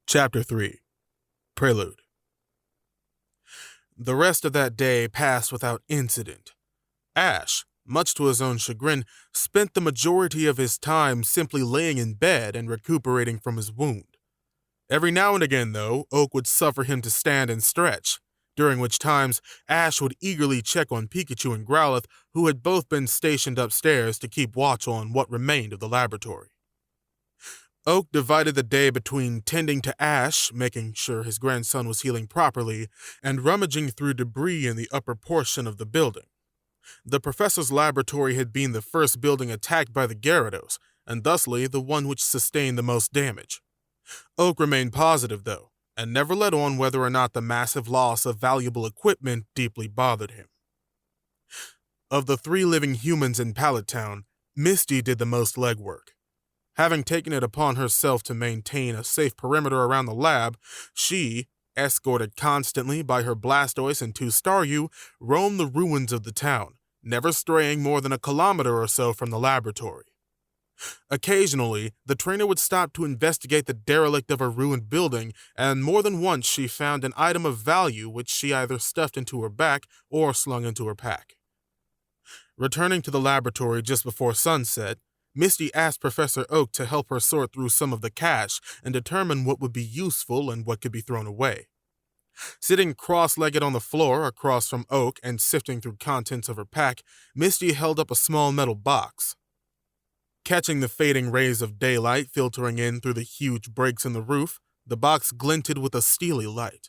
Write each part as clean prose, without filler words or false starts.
Chapter 3 Prelude. The rest of that day passed without incident. Ash, much to his own chagrin, spent the majority of his time simply laying in bed and recuperating from his wound. Every now and again, though, Oak would suffer him to stand and stretch, during which times Ash would eagerly check on Pikachu and Growlithe, who had both been stationed upstairs to keep watch on what remained of the laboratory. Oak divided the day between tending to Ash, making sure his grandson was healing properly, and rummaging through debris in the upper portion of the building. The professor's laboratory had been the first building attacked by the Gyarados, and thusly the one which sustained the most damage. Oak remained positive, though, and never let on whether or not the massive loss of valuable equipment deeply bothered him. Of the 3 living humans in Pallet Town, Misty did the most legwork. Having taken it upon herself to maintain a safe perimeter around the lab, she, escorted constantly by her Blastoise and 2 Staryu, roamed the ruins of the town, never straying more than a kilometer or so from the laboratory. Occasionally, the trainer would stop to investigate the derelict of a ruined building, and more than once she found an item of value which she either stuffed into her back or slung into her pack. Returning to the laboratory just before sunset, Misty asked Professor Oak to help her sort through some of the cash and determine what would be useful and what could be thrown away. Sitting cross-legged on the floor across from Oak and sifting through contents of her pack, Misty held up a small metal box. Catching the fading rays of daylight filtering in through the huge breaks in the roof, the box glinted with a steely light.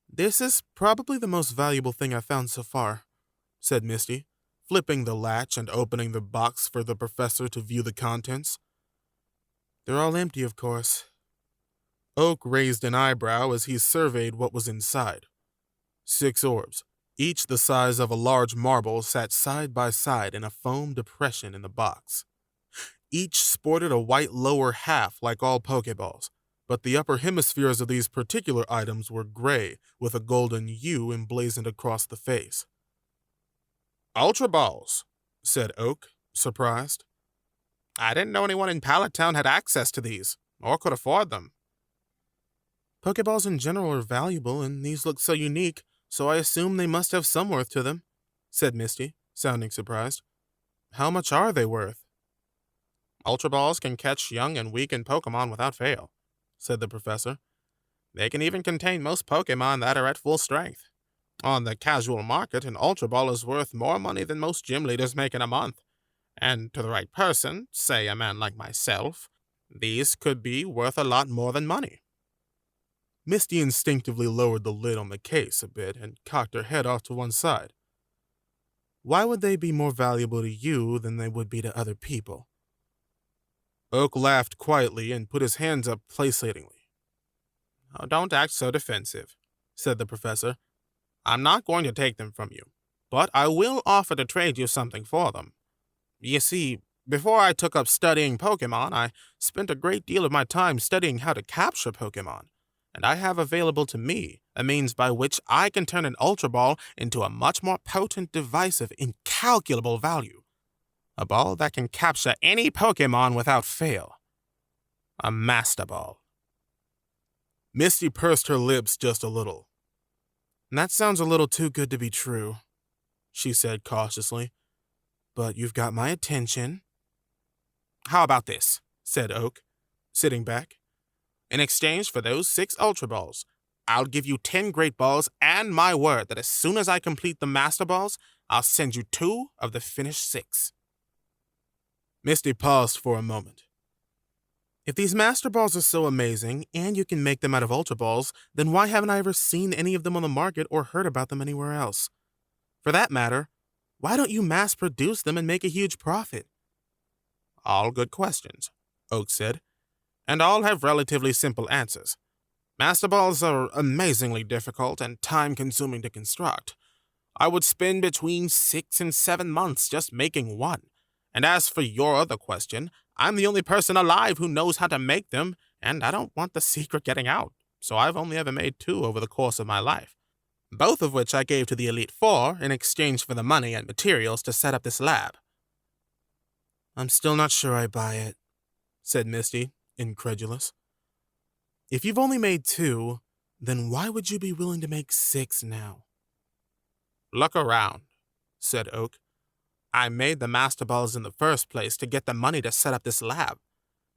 "This is probably the most valuable thing I've found so far," said Misty, flipping the latch and opening the box for the professor to view the contents. "They're all empty, of course." Oak raised an eyebrow as he surveyed what was inside. 6 orbs, each the size of a large marble, sat side by side in a foam depression in the box. Each sported a white lower half like all Pokeballs, but the upper hemispheres of these particular items were gray with a golden U emblazoned across the face. "Ultra Balls," said Oak, surprised. "I didn't know anyone in Pallet Town had access to these, or could afford them." "Pokeballs in general are valuable, and these look so unique, so I assume they must have some worth to them," said Misty, sounding surprised. "How much are they worth?" "Ultra Balls can catch young and weakened Pokemon without fail," said the professor. "They can even contain most Pokemon that are at full strength. On the casual market, an Ultra Ball is worth more money than most gym leaders make in a month. And to the right person, say a man like myself, these could be worth a lot more than money." Misty instinctively lowered the lid on the case a bit and cocked her head off to one side. "Why would they be more valuable to you than they would be to other people?" Oak laughed quietly and put his hands up placatingly. "Oh, don't act so defensive," said the professor. "I'm not going to take them from you, but I will offer to trade you something for them. You see, before I took up studying Pokemon, I spent a great deal of my time studying how to capture Pokemon, and I have available to me a means by which I can turn an Ultra Ball into a much more potent device of incalculable value. A ball that can capture any Pokemon without fail. A Master Ball." Misty pursed her lips just a little. "That sounds a little too good to be true," she said cautiously. "But you've got my attention." "How about this?" said Oak, sitting back. "In exchange for those 6 Ultra Balls, I'll give you 10 Great Balls and my word that as soon as I complete the Master Balls, I'll send you 2 of the finished 6. Misty paused for a moment. "If these Master Balls are so amazing, and you can make them out of Ultra Balls, then why haven't I ever seen any of them on the market or heard about them anywhere else? For that matter, why don't you mass-produce them and make a huge profit?" "All good questions," Oak said, "and all have relatively simple answers. Master Balls are amazingly difficult and time-consuming to construct. I would spend between 6 and 7 months just making one. And as for your other question, I'm the only person alive who knows how to make them, and I don't want the secret getting out, so I've only ever made 2 over the course of my life, both of which I gave to the Elite Four in exchange for the money and materials to set up this lab." "I'm still not sure I buy it," said Misty, incredulous. If you've only made 2, then why would you be willing to make 6 now? Look around, said Oak. I made the Master Balls in the first place to get the money to set up this lab.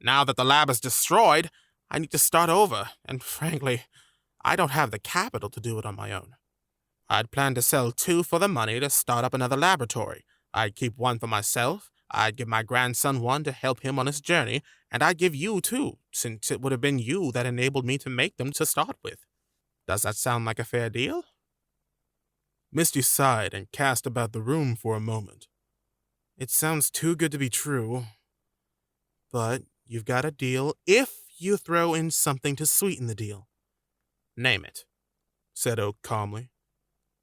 Now that the lab is destroyed, I need to start over, and frankly, I don't have the capital to do it on my own. I'd planned to sell 2 for the money to start up another laboratory. I'd keep 1 for myself, I'd give my grandson 1 to help him on his journey, and I'd give you 2, since it would have been you that enabled me to make them to start with. Does that sound like a fair deal? Misty sighed and cast about the room for a moment. It sounds too good to be true, but you've got a deal if you throw in something to sweeten the deal. Name it, said Oak calmly.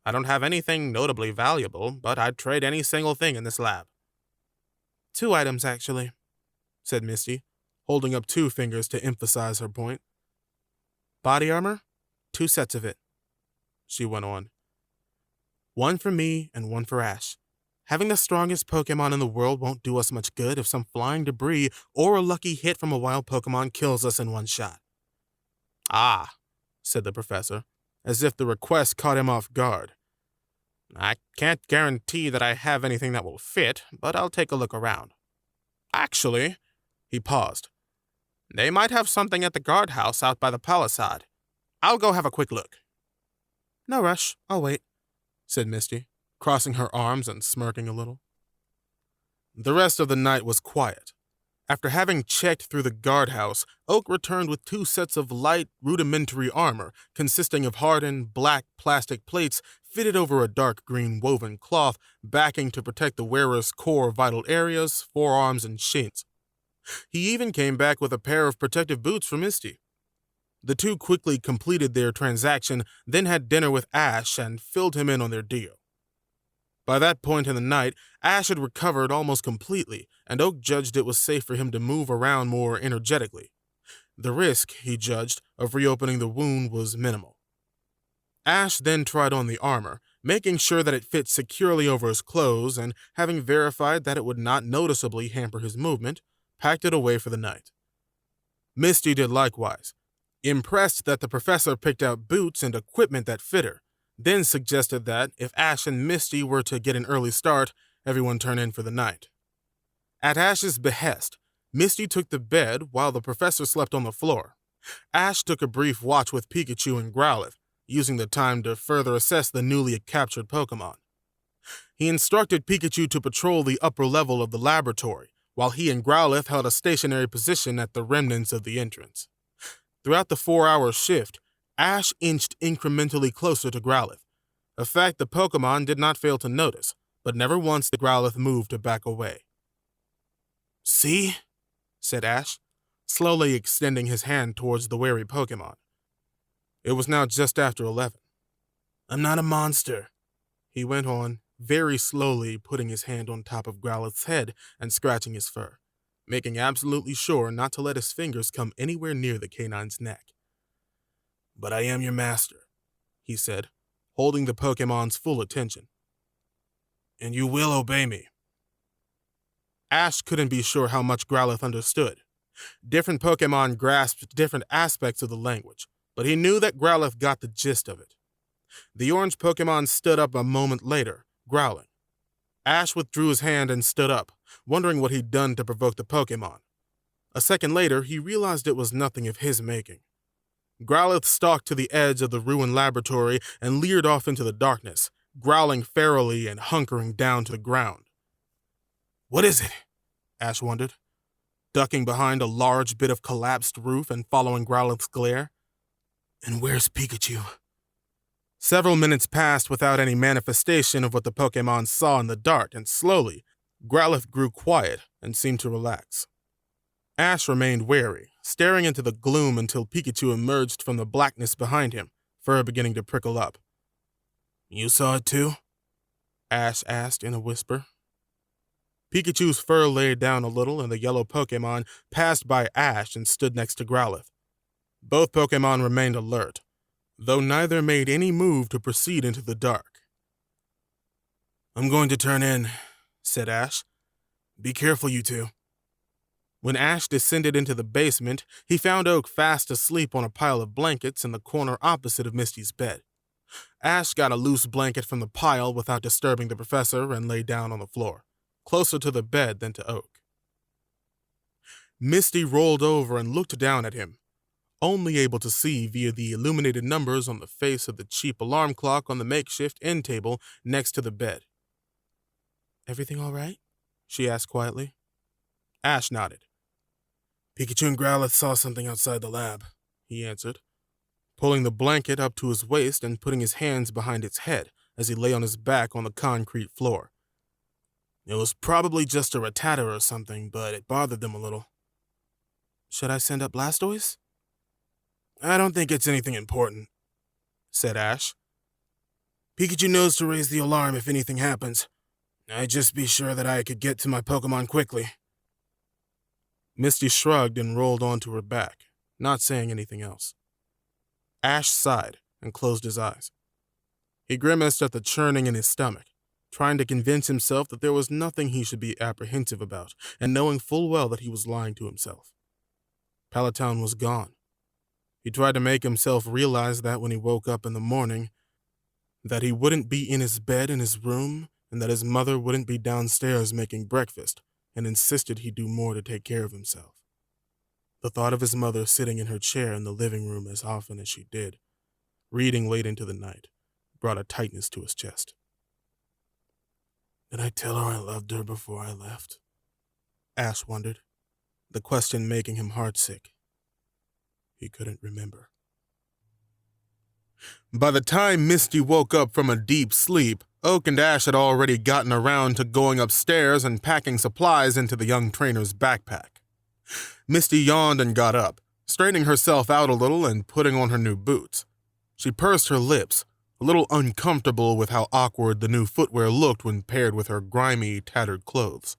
I don't have anything notably valuable, but I'd trade any single thing in this lab. 2 items, actually, said Misty, holding up 2 fingers to emphasize her point. Body armor, 2 sets of it, she went on. 1 for me and 1 for Ash. Having the strongest Pokemon in the world won't do us much good if some flying debris or a lucky hit from a wild Pokemon kills us in 1 shot. Ah, said the professor, as if the request caught him off guard. I can't guarantee that I have anything that will fit, but I'll take a look around. Actually, he paused. They might have something at the guardhouse out by the palisade. I'll go have a quick look. No rush, I'll wait, said Misty, crossing her arms and smirking a little. The rest of the night was quiet. After having checked through the guardhouse, Oak returned with 2 sets of light, rudimentary armor consisting of hardened, black plastic plates fitted over a dark green woven cloth, backing to protect the wearer's core vital areas, forearms, and shins. He even came back with a pair of protective boots for Misty. The 2 quickly completed their transaction, then had dinner with Ash and filled him in on their deal. By that point in the night, Ash had recovered almost completely, and Oak judged it was safe for him to move around more energetically. The risk, he judged, of reopening the wound was minimal. Ash then tried on the armor, making sure that it fit securely over his clothes, and having verified that it would not noticeably hamper his movement, packed it away for the night. Misty did likewise, impressed that the professor picked out boots and equipment that fit her, then suggested that if Ash and Misty were to get an early start, everyone turn in for the night. At Ash's behest, Misty took the bed while the professor slept on the floor. Ash took a brief watch with Pikachu and Growlithe, using the time to further assess the newly captured Pokemon. He instructed Pikachu to patrol the upper level of the laboratory, while he and Growlithe held a stationary position at the remnants of the entrance. Throughout the 4-hour shift, Ash inched incrementally closer to Growlithe, a fact the Pokemon did not fail to notice, but never once did Growlithe move to back away. See? Said Ash, slowly extending his hand towards the wary Pokemon. It was now just after 11. I'm not a monster, he went on, very slowly putting his hand on top of Growlithe's head and scratching his fur, making absolutely sure not to let his fingers come anywhere near the canine's neck. But I am your master, he said, holding the Pokemon's full attention. And you will obey me. Ash couldn't be sure how much Growlithe understood. Different Pokemon grasped different aspects of the language, but he knew that Growlithe got the gist of it. The orange Pokemon stood up a moment later, growling. Ash withdrew his hand and stood up, wondering what he'd done to provoke the Pokemon. A second later, he realized it was nothing of his making. Growlithe stalked to the edge of the ruined laboratory and leered off into the darkness, growling ferally and hunkering down to the ground. What is it? Ash wondered, ducking behind a large bit of collapsed roof and following Growlithe's glare. And where's Pikachu? Several minutes passed without any manifestation of what the Pokemon saw in the dark, and slowly, Growlithe grew quiet and seemed to relax. Ash remained wary, staring into the gloom until Pikachu emerged from the blackness behind him, fur beginning to prickle up. You saw it too? Ash asked in a whisper. Pikachu's fur laid down a little, and the yellow Pokemon passed by Ash and stood next to Growlithe. Both Pokemon remained alert, though neither made any move to proceed into the dark. I'm going to turn in, said Ash. Be careful, you two. When Ash descended into the basement, he found Oak fast asleep on a pile of blankets in the corner opposite of Misty's bed. Ash got a loose blanket from the pile without disturbing the professor and lay down on the floor, closer to the bed than to Oak. Misty rolled over and looked down at him, only able to see via the illuminated numbers on the face of the cheap alarm clock on the makeshift end table next to the bed. "Everything all right?" she asked quietly. Ash nodded. "Pikachu and Growlithe saw something outside the lab," he answered, pulling the blanket up to his waist and putting his hands behind its head as he lay on his back on the concrete floor. "It was probably just a Rattata or something, but it bothered them a little." "Should I send up Blastoise?" "I don't think it's anything important," said Ash. "Pikachu knows to raise the alarm if anything happens. I'd just be sure that I could get to my Pokemon quickly." Misty shrugged and rolled onto her back, not saying anything else. Ash sighed and closed his eyes. He grimaced at the churning in his stomach, trying to convince himself that there was nothing he should be apprehensive about, and knowing full well that he was lying to himself. Pallet Town was gone. He tried to make himself realize that when he woke up in the morning, that he wouldn't be in his bed in his room, and that his mother wouldn't be downstairs making breakfast, and insisted he do more to take care of himself. The thought of his mother sitting in her chair in the living room as often as she did, reading late into the night, brought a tightness to his chest. "Did I tell her I loved her before I left?" Ash wondered, the question making him heartsick. He couldn't remember. By the time Misty woke up from a deep sleep, Oak and Ash had already gotten around to going upstairs and packing supplies into the young trainer's backpack. Misty yawned and got up, straightening herself out a little and putting on her new boots. She pursed her lips, a little uncomfortable with how awkward the new footwear looked when paired with her grimy, tattered clothes.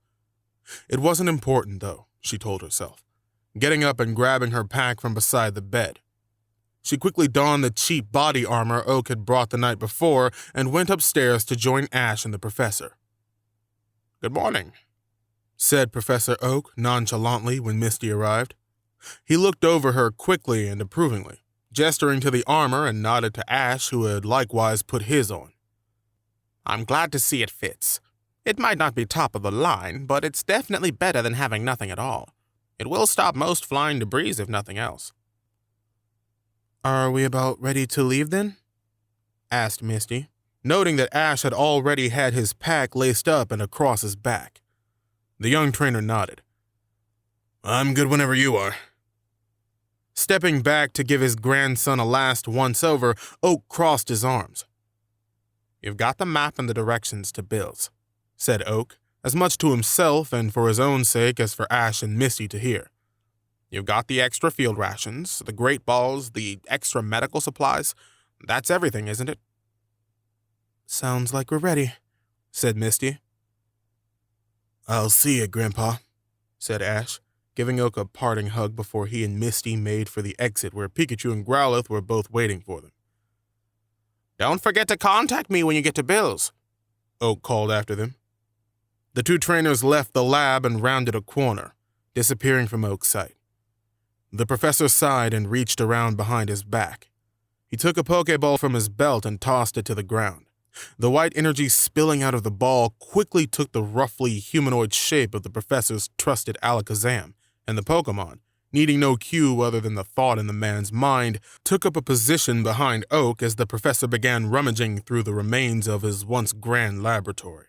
It wasn't important, though, she told herself, getting up and grabbing her pack from beside the bed. She quickly donned the cheap body armor Oak had brought the night before and went upstairs to join Ash and the professor. "Good morning," said Professor Oak nonchalantly when Misty arrived. He looked over her quickly and approvingly, gesturing to the armor and nodded to Ash, who had likewise put his on. "I'm glad to see it fits. It might not be top of the line, but it's definitely better than having nothing at all. It will stop most flying debris if nothing else." "Are we about ready to leave then?" asked Misty, noting that Ash had already had his pack laced up and across his back. The young trainer nodded. "I'm good whenever you are." Stepping back to give his grandson a last once-over, Oak crossed his arms. "You've got the map and the directions to Bill's," said Oak, as much to himself and for his own sake as for Ash and Misty to hear. "You've got the extra field rations, the great balls, the extra medical supplies. That's everything, isn't it?" "Sounds like we're ready," said Misty. "I'll see you, Grandpa," said Ash, giving Oak a parting hug before he and Misty made for the exit where Pikachu and Growlithe were both waiting for them. "Don't forget to contact me when you get to Bill's," Oak called after them. The two trainers left the lab and rounded a corner, disappearing from Oak's sight. The professor sighed and reached around behind his back. He took a Pokeball from his belt and tossed it to the ground. The white energy spilling out of the ball quickly took the roughly humanoid shape of the professor's trusted Alakazam, and the Pokemon, needing no cue other than the thought in the man's mind, took up a position behind Oak as the professor began rummaging through the remains of his once grand laboratory.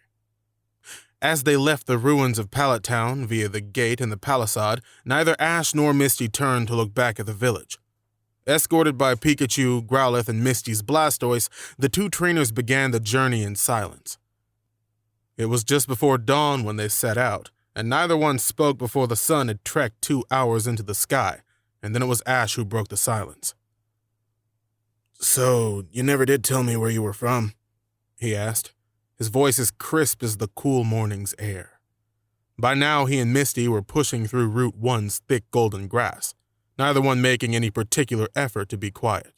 As they left the ruins of Pallet Town via the gate in the palisade, neither Ash nor Misty turned to look back at the village. Escorted by Pikachu, Growlithe, and Misty's Blastoise, the two trainers began the journey in silence. It was just before dawn when they set out, and neither one spoke before the sun had trekked 2 hours into the sky, and then it was Ash who broke the silence. "So, you never did tell me where you were from?" he asked, his voice as crisp as the cool morning's air. By now, he and Misty were pushing through Route 1's thick golden grass, neither one making any particular effort to be quiet.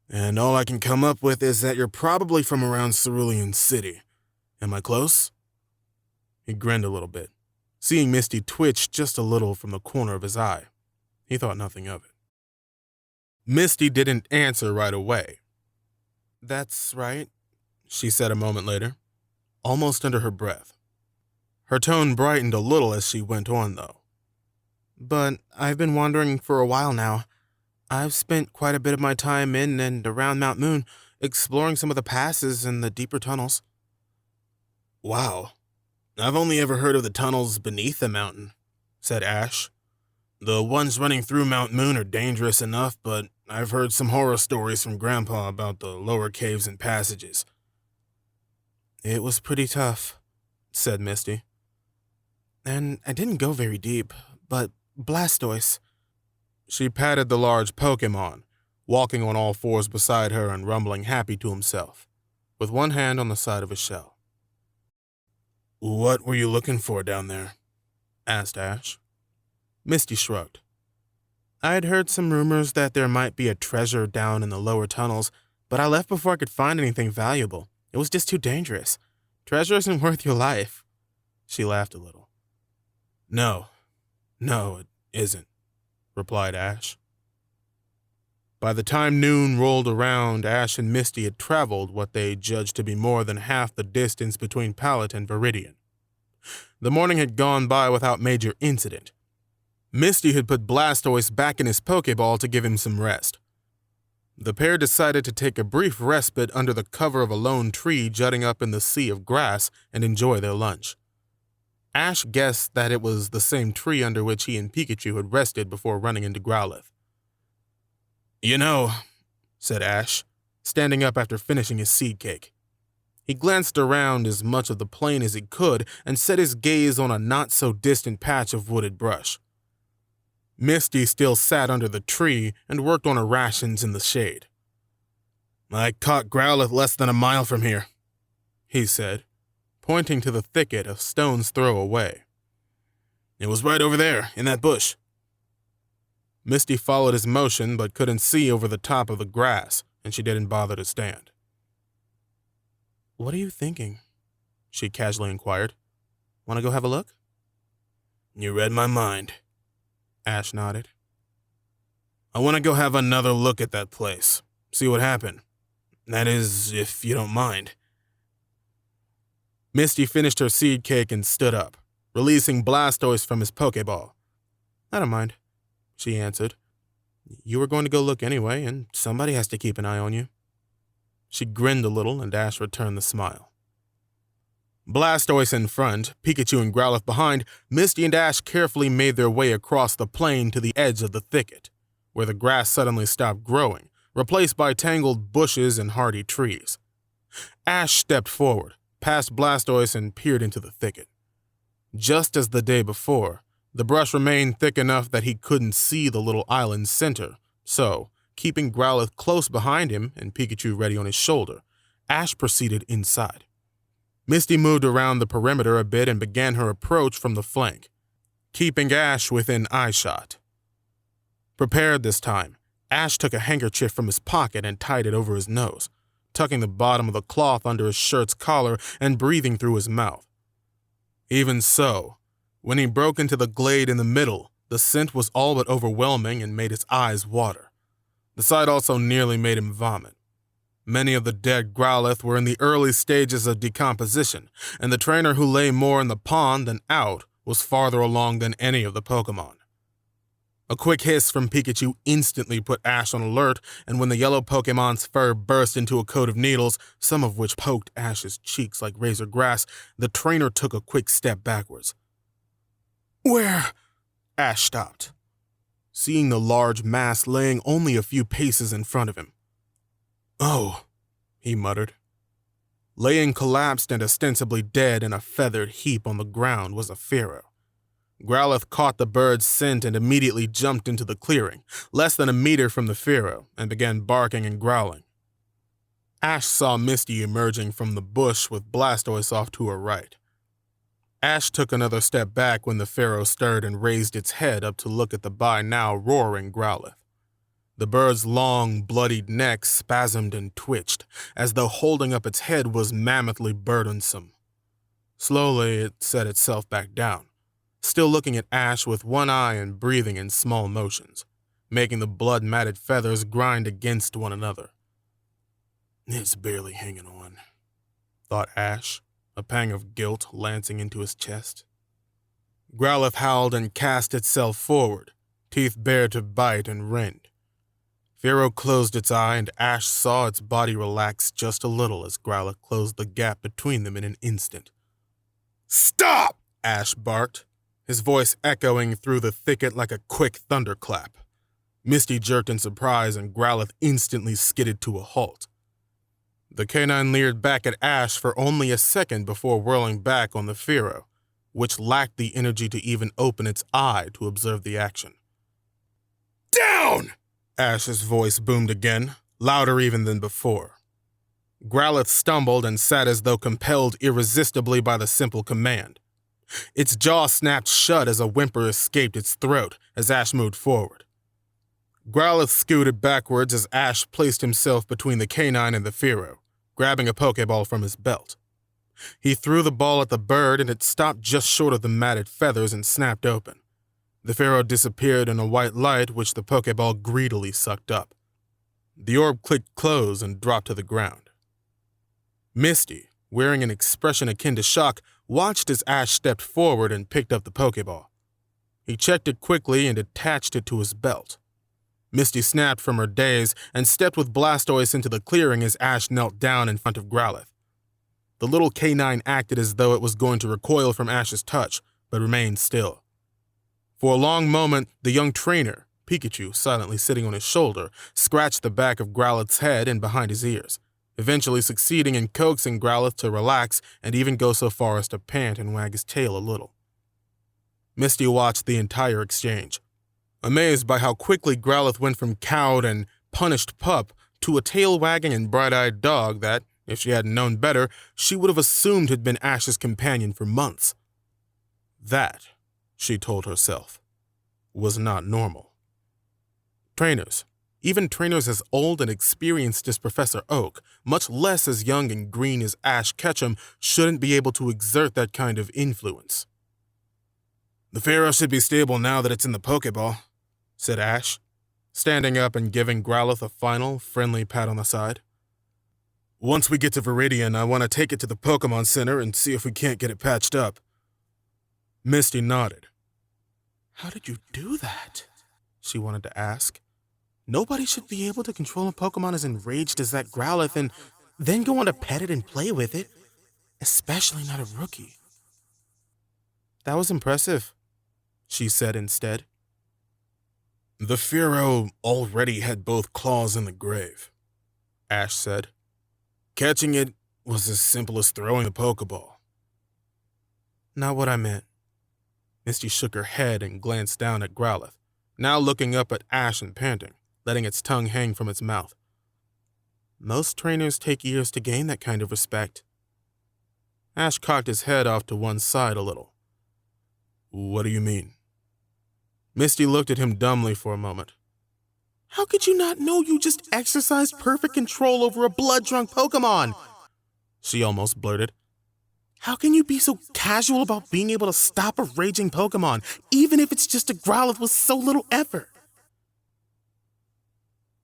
"And all I can come up with is that you're probably from around Cerulean City. Am I close?" He grinned a little bit, seeing Misty twitch just a little from the corner of his eye. He thought nothing of it. Misty didn't answer right away. "That's right," she said a moment later, almost under her breath. Her tone brightened a little as she went on, though. "But I've been wandering for a while now. I've spent quite a bit of my time in and around Mount Moon, exploring some of the passes and the deeper tunnels." "Wow. I've only ever heard of the tunnels beneath the mountain," said Ash. "The ones running through Mount Moon are dangerous enough, but I've heard some horror stories from Grandpa about the lower caves and passages." "It was pretty tough," said Misty. "And I didn't go very deep, but Blastoise." She patted the large Pokemon, walking on all fours beside her and rumbling happy to himself, with one hand on the side of his shell. "What were you looking for down there?" asked Ash. Misty shrugged. "I'd heard some rumors that there might be a treasure down in the lower tunnels, but I left before I could find anything valuable. It was just too dangerous. Treasure isn't worth your life." She laughed a little. No, it isn't," replied Ash. By the time noon rolled around, Ash and Misty had traveled what they judged to be more than half the distance between Pallet and Viridian. The morning had gone by without major incident. Misty had put Blastoise back in his Pokeball to give him some rest. The pair decided to take a brief respite under the cover of a lone tree jutting up in the sea of grass and enjoy their lunch. Ash guessed that it was the same tree under which he and Pikachu had rested before running into Growlithe. "You know," said Ash, standing up after finishing his seed cake. He glanced around as much of the plain as he could and set his gaze on a not-so-distant patch of wooded brush. Misty still sat under the tree and worked on her rations in the shade. "I caught Growlithe less than a mile from here," he said, pointing to the thicket a stone's throw away. "It was right over there, in that bush." Misty followed his motion but couldn't see over the top of the grass, and she didn't bother to stand. "What are you thinking?" she casually inquired. "Want to go have a look?" "You read my mind," Ash nodded. "I want to go have another look at that place, see what happened. That is, if you don't mind." Misty finished her seed cake and stood up, releasing Blastoise from his Pokeball. "I don't mind," she answered. "You were going to go look anyway, and somebody has to keep an eye on you." She grinned a little, and Ash returned the smile. Blastoise in front, Pikachu and Growlithe behind, Misty and Ash carefully made their way across the plain to the edge of the thicket, where the grass suddenly stopped growing, replaced by tangled bushes and hardy trees. Ash stepped forward, past Blastoise, and peered into the thicket. Just as the day before, the brush remained thick enough that he couldn't see the little island's center, so, keeping Growlithe close behind him and Pikachu ready on his shoulder, Ash proceeded inside. Misty moved around the perimeter a bit and began her approach from the flank, keeping Ash within eyeshot. Prepared this time, Ash took a handkerchief from his pocket and tied it over his nose, tucking the bottom of the cloth under his shirt's collar and breathing through his mouth. Even so, when he broke into the glade in the middle, the scent was all but overwhelming and made his eyes water. The sight also nearly made him vomit. Many of the dead Growlithe were in the early stages of decomposition, and the trainer who lay more in the pond than out was farther along than any of the Pokemon. A quick hiss from Pikachu instantly put Ash on alert, and when the yellow Pokemon's fur burst into a coat of needles, some of which poked Ash's cheeks like razor grass, the trainer took a quick step backwards. "Where?" Ash stopped, seeing the large mass laying only a few paces in front of him. "Oh," he muttered. Laying collapsed and ostensibly dead in a feathered heap on the ground was a Pharaoh. Growlithe caught the bird's scent and immediately jumped into the clearing, less than a meter from the Pharaoh, and began barking and growling. Ash saw Misty emerging from the bush with Blastoise off to her right. Ash took another step back when the Pharaoh stirred and raised its head up to look at the by now roaring Growlithe. The bird's long, bloodied neck spasmed and twitched, as though holding up its head was mammothly burdensome. Slowly, it set itself back down, still looking at Ash with one eye and breathing in small motions, making the blood-matted feathers grind against one another. It's barely hanging on, thought Ash, a pang of guilt lancing into his chest. Growlithe howled and cast itself forward, teeth bared to bite and rend. Pharaoh closed its eye, and Ash saw its body relax just a little as Growlithe closed the gap between them in an instant. "Stop!" Ash barked, his voice echoing through the thicket like a quick thunderclap. Misty jerked in surprise, and Growlithe instantly skidded to a halt. The canine leered back at Ash for only a second before whirling back on the Pharaoh, which lacked the energy to even open its eye to observe the action. "Down!" Ash's voice boomed again, louder even than before. Growlithe stumbled and sat as though compelled irresistibly by the simple command. Its jaw snapped shut as a whimper escaped its throat as Ash moved forward. Growlithe scooted backwards as Ash placed himself between the canine and the Pharaoh, grabbing a Pokeball from his belt. He threw the ball at the bird, and it stopped just short of the matted feathers and snapped open. The Pharaoh disappeared in a white light, which the Pokeball greedily sucked up. The orb clicked close and dropped to the ground. Misty, wearing an expression akin to shock, watched as Ash stepped forward and picked up the Pokeball. He checked it quickly and attached it to his belt. Misty snapped from her daze and stepped with Blastoise into the clearing as Ash knelt down in front of Growlithe. The little canine acted as though it was going to recoil from Ash's touch, but remained still. For a long moment, the young trainer, Pikachu silently sitting on his shoulder, scratched the back of Growlithe's head and behind his ears, eventually succeeding in coaxing Growlithe to relax and even go so far as to pant and wag his tail a little. Misty watched the entire exchange, amazed by how quickly Growlithe went from cowed and punished pup to a tail-wagging and bright-eyed dog that, if she hadn't known better, she would have assumed had been Ash's companion for months. That, she told herself, was not normal. Trainers, even trainers as old and experienced as Professor Oak, much less as young and green as Ash Ketchum, shouldn't be able to exert that kind of influence. "The Pharaoh should be stable now that it's in the Pokeball," said Ash, standing up and giving Growlithe a final, friendly pat on the side. "Once we get to Viridian, I want to take it to the Pokemon Center and see if we can't get it patched up." Misty nodded. "How did you do that?" she wanted to ask. Nobody should be able to control a Pokemon as enraged as that Growlithe and then go on to pet it and play with it, especially not a rookie. "That was impressive," she said instead. "The Pharaoh already had both claws in the grave," Ash said. "Catching it was as simple as throwing the Pokeball." "Not what I meant." Misty shook her head and glanced down at Growlithe, now looking up at Ash and panting, letting its tongue hang from its mouth. "Most trainers take years to gain that kind of respect." Ash cocked his head off to one side a little. "What do you mean?" Misty looked at him dumbly for a moment. "How could you not know you just exercised perfect control over a blood-drunk Pokemon?" she almost blurted. "How can you be so casual about being able to stop a raging Pokemon, even if it's just a Growlithe with so little effort?"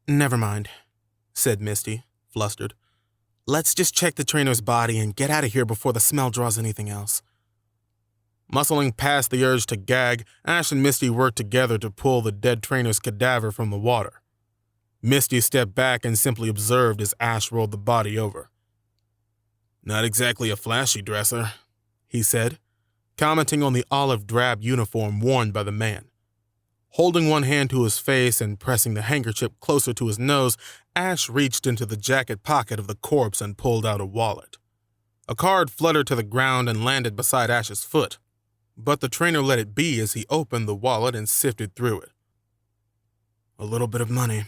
"Never mind," said Misty, flustered. "Let's just check the trainer's body and get out of here before the smell draws anything else." Muscling past the urge to gag, Ash and Misty worked together to pull the dead trainer's cadaver from the water. Misty stepped back and simply observed as Ash rolled the body over. "Not exactly a flashy dresser," he said, commenting on the olive-drab uniform worn by the man. Holding one hand to his face and pressing the handkerchief closer to his nose, Ash reached into the jacket pocket of the corpse and pulled out a wallet. A card fluttered to the ground and landed beside Ash's foot, but the trainer let it be as he opened the wallet and sifted through it. "A little bit of money,"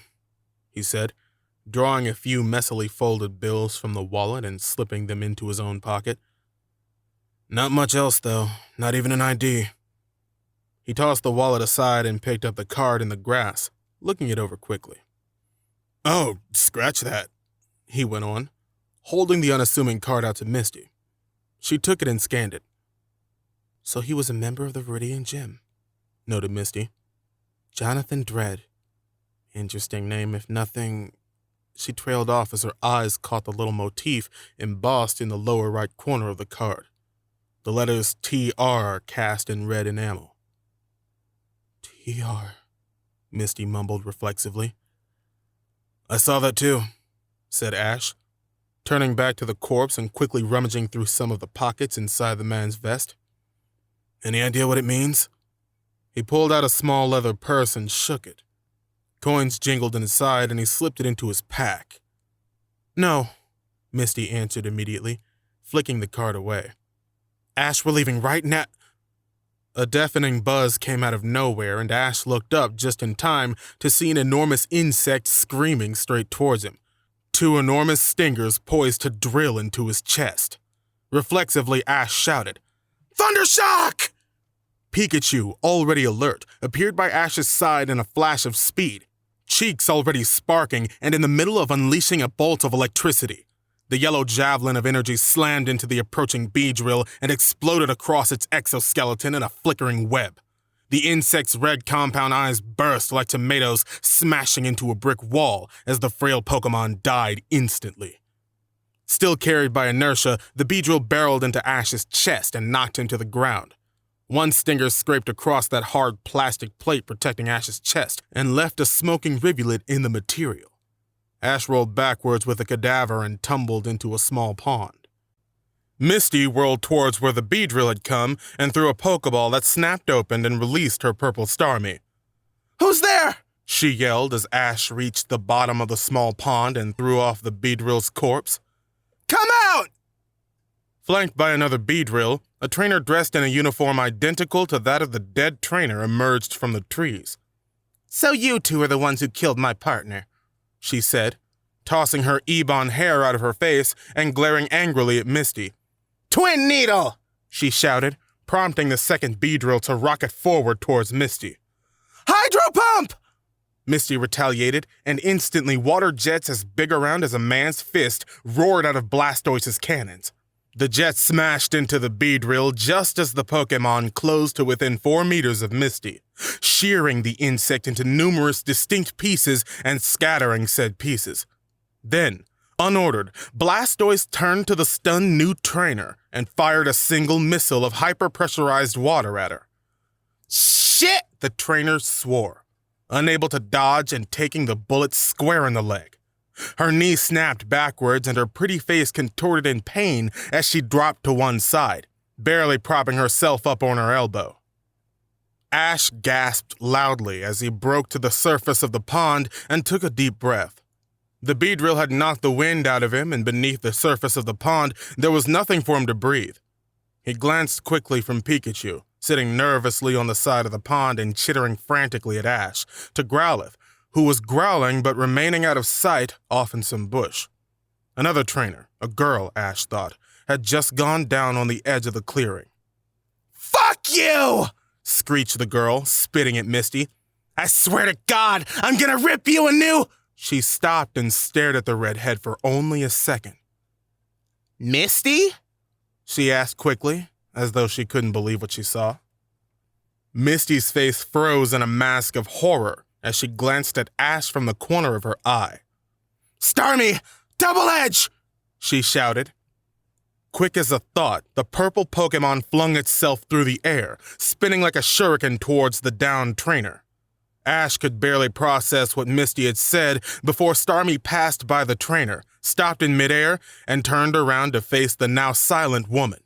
he said, drawing a few messily folded bills from the wallet and slipping them into his own pocket. "Not much else, though, not even an ID." He tossed the wallet aside and picked up the card in the grass, looking it over quickly. "Oh, scratch that," he went on, holding the unassuming card out to Misty. She took it and scanned it. So he was a member of the Viridian Gym, noted Misty. Jonathan Dredd. Interesting name, if nothing. She trailed off as her eyes caught the little motif embossed in the lower right corner of the card. The letters TR cast in red enamel. TR, Misty mumbled reflexively. I saw that too, said Ash, turning back to the corpse and quickly rummaging through some of the pockets inside the man's vest. Any idea what it means? He pulled out a small leather purse and shook it. Coins jingled inside and he slipped it into his pack. No, Misty answered immediately, flicking the card away. Ash, we're leaving right now. A deafening buzz came out of nowhere and Ash looked up just in time to see an enormous insect screaming straight towards him. Two enormous stingers poised to drill into his chest. Reflexively, Ash shouted, Thundershock! Pikachu, already alert, appeared by Ash's side in a flash of speed, cheeks already sparking and in the middle of unleashing a bolt of electricity. The yellow javelin of energy slammed into the approaching Beedrill and exploded across its exoskeleton in a flickering web. The insect's red compound eyes burst like tomatoes smashing into a brick wall as the frail Pokémon died instantly. Still carried by inertia, the Beedrill barreled into Ash's chest and knocked him to the ground. One stinger scraped across that hard plastic plate protecting Ash's chest and left a smoking rivulet in the material. Ash rolled backwards with the cadaver and tumbled into a small pond. Misty whirled towards where the Beedrill had come and threw a Pokeball that snapped open and released her purple Starmie. Who's there? She yelled as Ash reached the bottom of the small pond and threw off the Beedrill's corpse. Come out! Flanked by another Beedrill, a trainer dressed in a uniform identical to that of the dead trainer emerged from the trees. So you two are the ones who killed my partner, she said, tossing her ebon hair out of her face and glaring angrily at Misty. Twin Needle! She shouted, prompting the second Beedrill to rocket forward towards Misty. Hydro Pump! Misty retaliated, and instantly water jets as big around as a man's fist roared out of Blastoise's cannons. The jets smashed into the Beedrill just as the Pokémon closed to within 4 meters of Misty, shearing the insect into numerous distinct pieces and scattering said pieces. Then, unordered, Blastoise turned to the stunned new trainer and fired a single missile of hyper-pressurized water at her. Shit! The trainer swore, unable to dodge and taking the bullet square in the leg. Her knee snapped backwards and her pretty face contorted in pain as she dropped to one side, barely propping herself up on her elbow. Ash gasped loudly as he broke to the surface of the pond and took a deep breath. The Beedrill had knocked the wind out of him, and beneath the surface of the pond there was nothing for him to breathe. He glanced quickly from Pikachu, sitting nervously on the side of the pond and chittering frantically at Ash, to Growlithe, who was growling but remaining out of sight off in some bush. Another trainer, a girl, Ash thought, had just gone down on the edge of the clearing. Fuck you! Screeched the girl, spitting at Misty. I swear to God, I'm gonna rip you a new... She stopped and stared at the redhead for only a second. Misty? She asked quickly, as though she couldn't believe what she saw. Misty's face froze in a mask of horror as she glanced at Ash from the corner of her eye. Starmie! Double Edge! She shouted. Quick as a thought, the purple Pokémon flung itself through the air, spinning like a shuriken towards the downed trainer. Ash could barely process what Misty had said before Starmie passed by the trainer, stopped in midair, and turned around to face the now silent woman.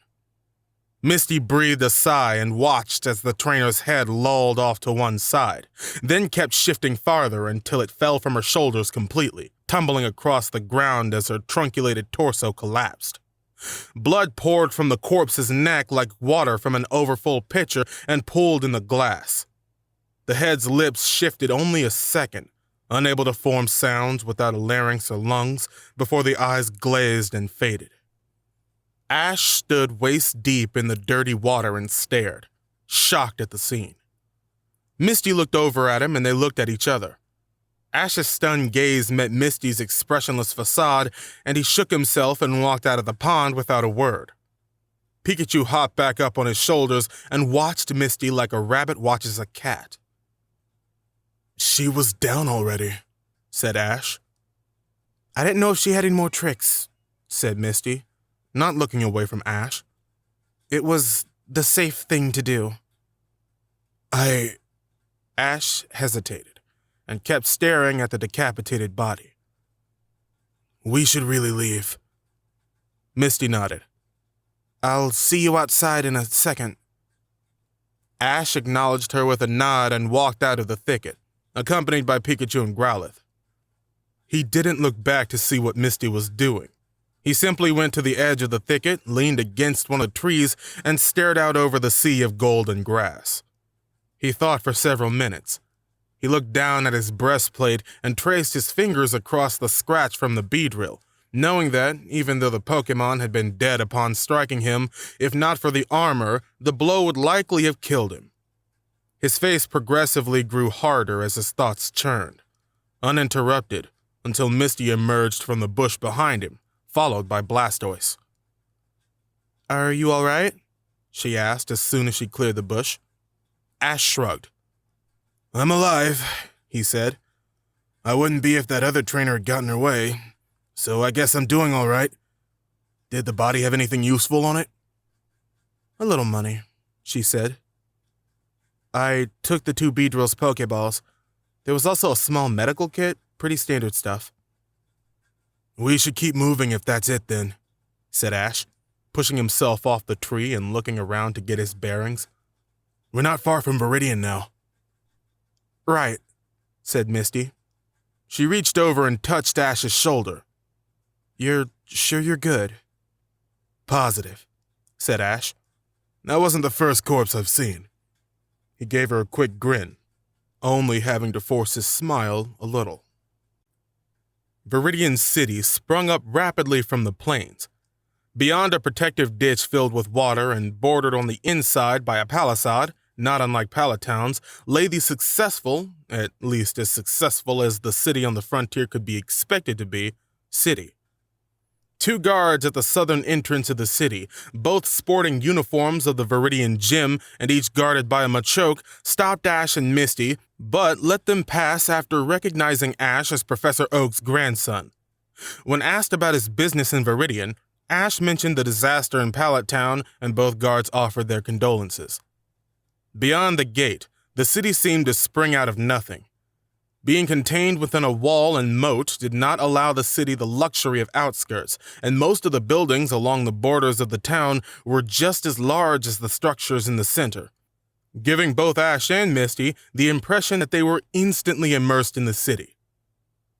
Misty breathed a sigh and watched as the trainer's head lolled off to one side, then kept shifting farther until it fell from her shoulders completely, tumbling across the ground as her trunculated torso collapsed. Blood poured from the corpse's neck like water from an overfull pitcher and pooled in the glass. The head's lips shifted only a second, unable to form sounds without a larynx or lungs, before the eyes glazed and faded. Ash stood waist-deep in the dirty water and stared, shocked at the scene. Misty looked over at him and they looked at each other. Ash's stunned gaze met Misty's expressionless facade, and he shook himself and walked out of the pond without a word. Pikachu hopped back up on his shoulders and watched Misty like a rabbit watches a cat. "She was down already," said Ash. "I didn't know if she had any more tricks," said Misty, not looking away from Ash. "It was the safe thing to do." Ash hesitated and kept staring at the decapitated body. "We should really leave." Misty nodded. "I'll see you outside in a second." Ash acknowledged her with a nod and walked out of the thicket, accompanied by Pikachu and Growlithe. He didn't look back to see what Misty was doing. He simply went to the edge of the thicket, leaned against one of the trees, and stared out over the sea of golden grass. He thought for several minutes. He looked down at his breastplate and traced his fingers across the scratch from the Beedrill, knowing that, even though the Pokémon had been dead upon striking him, if not for the armor, the blow would likely have killed him. His face progressively grew harder as his thoughts churned, uninterrupted, until Misty emerged from the bush behind him, followed by Blastoise. "Are you all right?" she asked as soon as she cleared the bush. Ash shrugged. "I'm alive," he said. "I wouldn't be if that other trainer had gotten her way, so I guess I'm doing all right. Did the body have anything useful on it?" "A little money," she said. "I took the 2 Beedrill's Pokeballs. There was also a small medical kit, pretty standard stuff." "We should keep moving if that's it then," said Ash, pushing himself off the tree and looking around to get his bearings. "We're not far from Viridian now." "Right," said Misty. She reached over and touched Ash's shoulder. "You're sure you're good?" "Positive," said Ash. "That wasn't the first corpse I've seen." He gave her a quick grin, only having to force his smile a little. Viridian City sprung up rapidly from the plains. Beyond a protective ditch filled with water and bordered on the inside by a palisade, not unlike pallet towns, lay the successful, at least as successful as the city on the frontier could be expected to be, city. 2 guards at the southern entrance of the city, both sporting uniforms of the Viridian Gym and each guarded by a Machoke, stopped Ash and Misty, but let them pass after recognizing Ash as Professor Oak's grandson. When asked about his business in Viridian, Ash mentioned the disaster in Pallet Town, and both guards offered their condolences. Beyond the gate, the city seemed to spring out of nothing. Being contained within a wall and moat did not allow the city the luxury of outskirts, and most of the buildings along the borders of the town were just as large as the structures in the center, giving both Ash and Misty the impression that they were instantly immersed in the city.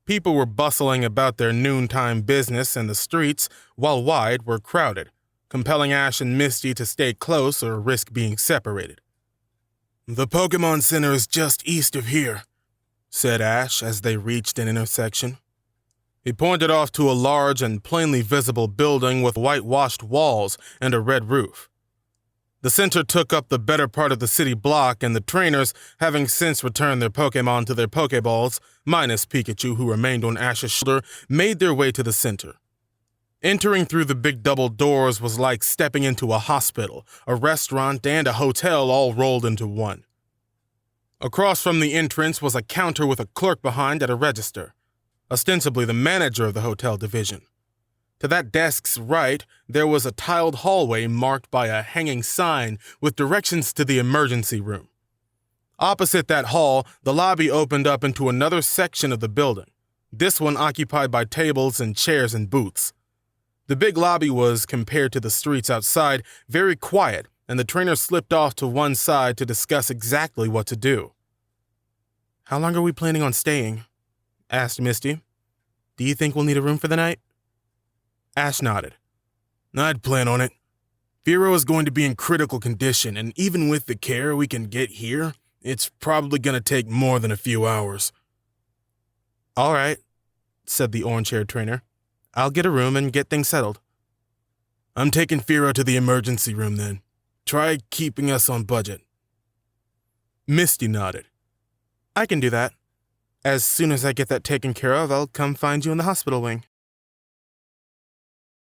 People were bustling about their noontime business, and the streets, while wide, were crowded, compelling Ash and Misty to stay close or risk being separated. "The Pokémon Center is just east of here," said Ash as they reached an intersection. He pointed off to a large and plainly visible building with whitewashed walls and a red roof. The center took up the better part of the city block, and the trainers, having since returned their Pokémon to their Pokéballs, minus Pikachu who remained on Ash's shoulder, made their way to the center. Entering through the big double doors was like stepping into a hospital, a restaurant, and a hotel all rolled into one. Across from the entrance was a counter with a clerk behind at a register, ostensibly the manager of the hotel division. To that desk's right, there was a tiled hallway marked by a hanging sign with directions to the emergency room. Opposite that hall, the lobby opened up into another section of the building, this one occupied by tables and chairs and booths. The big lobby was, compared to the streets outside, very quiet, and the trainer slipped off to one side to discuss exactly what to do. "How long are we planning on staying?" asked Misty. "Do you think we'll need a room for the night?" Ash nodded. "I'd plan on it. Firo is going to be in critical condition, and even with the care we can get here, it's probably going to take more than a few hours." "All right," said the orange-haired trainer. "I'll get a room and get things settled." "I'm taking Firo to the emergency room then. Try keeping us on budget." Misty nodded. "I can do that. As soon as I get that taken care of, I'll come find you in the hospital wing."